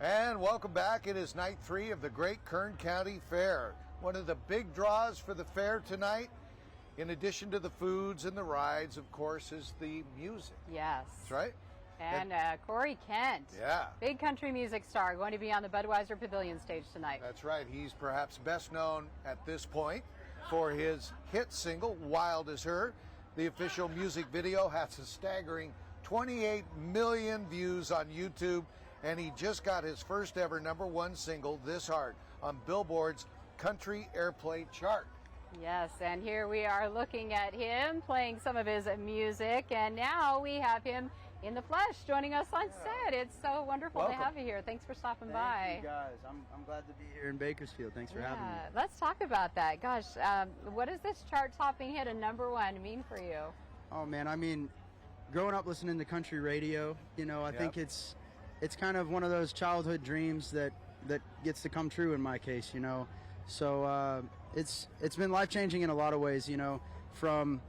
And welcome back. It is night 3 of the Great Kern County Fair. One of the big draws for the fair tonight, in addition to the foods and the rides, of course, is the music. Yes. That's right. And Corey Kent, big country music star, going to be on the Budweiser Pavilion stage tonight. That's right. He's perhaps best known at this point for his hit single, Wild as Her. The official music video has a staggering 28 million views on YouTube, and he just got his first ever #1 single, This Heart, on Billboard's Country Airplay chart. Yes, and here we are looking at him playing some of his music, and now we have him in the flesh joining us on set. It's so wonderful to have you here. Thanks for stopping by. Thank you guys. I'm glad to be here in Bakersfield. Thanks for having me. Let's talk about that. Gosh, what does this chart-topping hit of #1 mean for you? Oh man, I mean, growing up listening to country radio, you know, I think it's kind of one of those childhood dreams that gets to come true in my case, you know. So it's been life-changing in a lot of ways, you know, from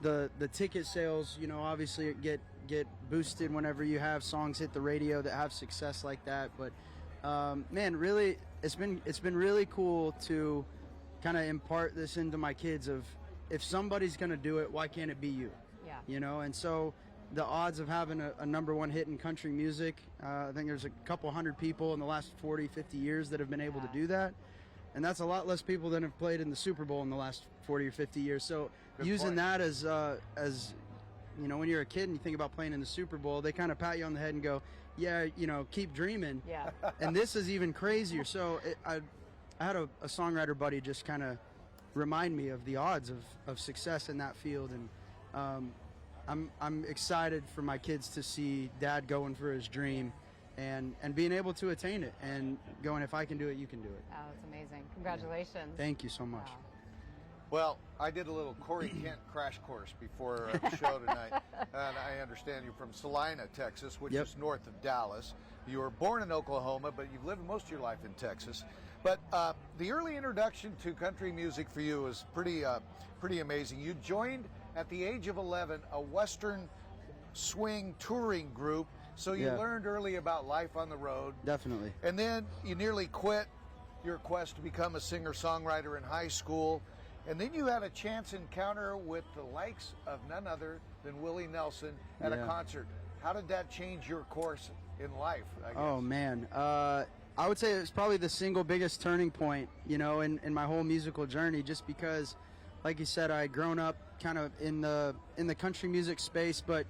the ticket sales, you know, obviously it get boosted whenever you have songs hit the radio that have success like that. But man, really, it's been really cool to kind of impart this into my kids of, if somebody's gonna do it, why can't it be you? Yeah. You know, and so the odds of having a #1 hit in country music, I think there's a couple hundred people in the last 40, 50 years that have been able to do that. And that's a lot less people than have played in the Super Bowl in the last 40 or 50 years. So using that as you know, when you're a kid and you think about playing in the Super Bowl, they kind of pat you on the head and go, yeah, you know, keep dreaming. Yeah. And this is even crazier. So I had a songwriter buddy just kind of remind me of the odds of success in that field. And I'm excited for my kids to see Dad going for his dream and being able to attain it and going, if I can do it, you can do it. Oh, it's amazing. Congratulations. Thank you so much. Wow. Well, I did a little Corey Kent crash course before the show tonight, and I understand you're from Salina, Texas, which is north of Dallas. You were born in Oklahoma, but you've lived most of your life in Texas. But the early introduction to country music for you was pretty amazing. You joined at the age of 11 a Western swing touring group, so you learned early about life on the road. Definitely. And then you nearly quit your quest to become a singer-songwriter in high school. And then you had a chance encounter with the likes of none other than Willie Nelson at a concert. How did that change your course in life, I guess? Oh, man. I would say it was probably the single biggest turning point, you know, in my whole musical journey, just because, like you said, I had grown up kind of in the country music space, but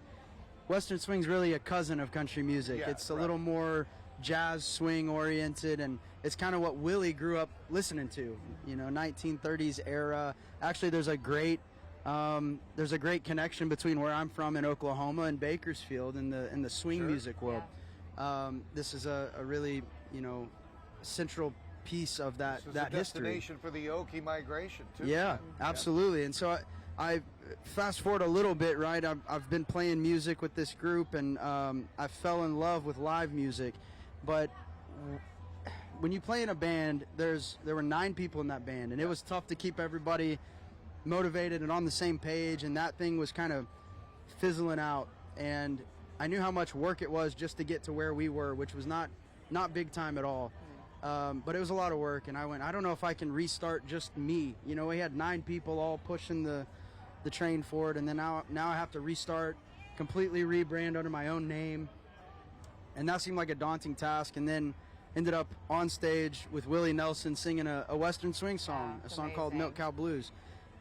Western swing's really a cousin of country music. It's a little more jazz swing oriented, and it's kind of what Willie grew up listening to, you know, 1930s era. Actually, there's a great connection between where I'm from in Oklahoma and Bakersfield in the swing music world. This is a really, you know, central piece of that history. Destination for the Okie migration too. Yeah, absolutely. And so I fast forward a little bit, right? I've been playing music with this group, and I fell in love with live music. But when you play in a band, there were 9 people in that band, and it was tough to keep everybody motivated and on the same page, and that thing was kind of fizzling out. And I knew how much work it was just to get to where we were, which was not big time at all. But it was a lot of work, and I went, I don't know if I can restart just me. You know, we had 9 people all pushing the train forward, and then now I have to restart, completely rebrand under my own name. And that seemed like a daunting task, and then ended up on stage with Willie Nelson singing a Western swing song, a song called Milk Cow Blues.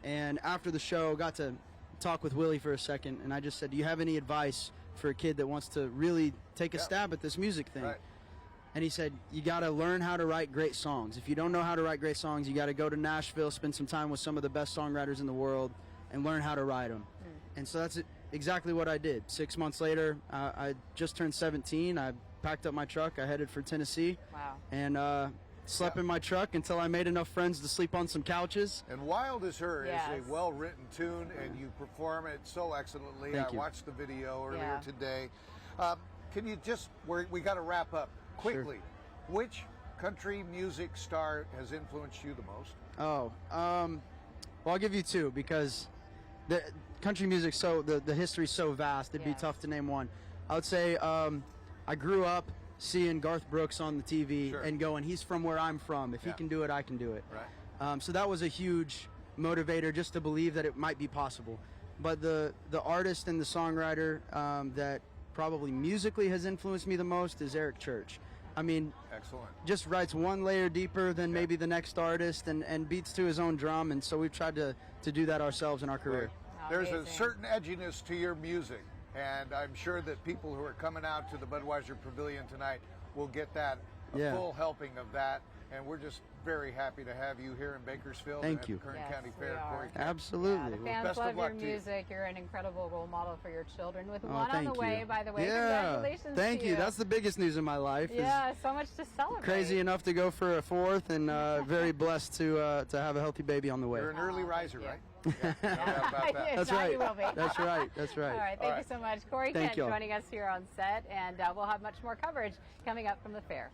And after the show, got to talk with Willie for a second, and I just said, do you have any advice for a kid that wants to really take a stab at this music thing? Right. And he said, you got to learn how to write great songs. If you don't know how to write great songs, you got to go to Nashville, spend some time with some of the best songwriters in the world, and learn how to write them. And so that's exactly what I did. 6 months later, I just turned 17. I packed up my truck. I headed for Tennessee. Wow. And slept in my truck until I made enough friends to sleep on some couches. And Wild as Her is a well-written tune, and you perform it so excellently. Thank you. Watched the video earlier today. Can you just, we got to wrap up quickly. Sure. Which country music star has influenced you the most? Well, I'll give you 2, because the country music, the history's so vast, it'd be tough to name one. I would say I grew up seeing Garth Brooks on the TV Sure. and going, he's from where I'm from. If he can do it, I can do it. Right. So that was a huge motivator, just to believe that it might be possible. But the artist and the songwriter that probably musically has influenced me the most is Eric Church. I mean, excellent. Just writes one layer deeper than maybe the next artist, and beats to his own drum, and so we've tried to do that ourselves in our career. There's a certain edginess to your music, and I'm sure that people who are coming out to the Budweiser Pavilion tonight will get that, a full helping of that, and we're just very happy to have you here in Bakersfield and at the Kern County Fair. Corey, absolutely. The fans love your music. You're an incredible role model for your children. With one on the way, by the way. Yeah. Congratulations Thank to you. That's the biggest news in my life. Yeah, so much to celebrate. Crazy enough to go for a fourth, and very blessed to have a healthy baby on the way. You're an early riser, right? Yeah, no doubt about that. That's right. You will be. That's right. That's right. All right. Thank you so much. Corey Kent you. joining us here on set, and we'll have much more coverage coming up from the fair.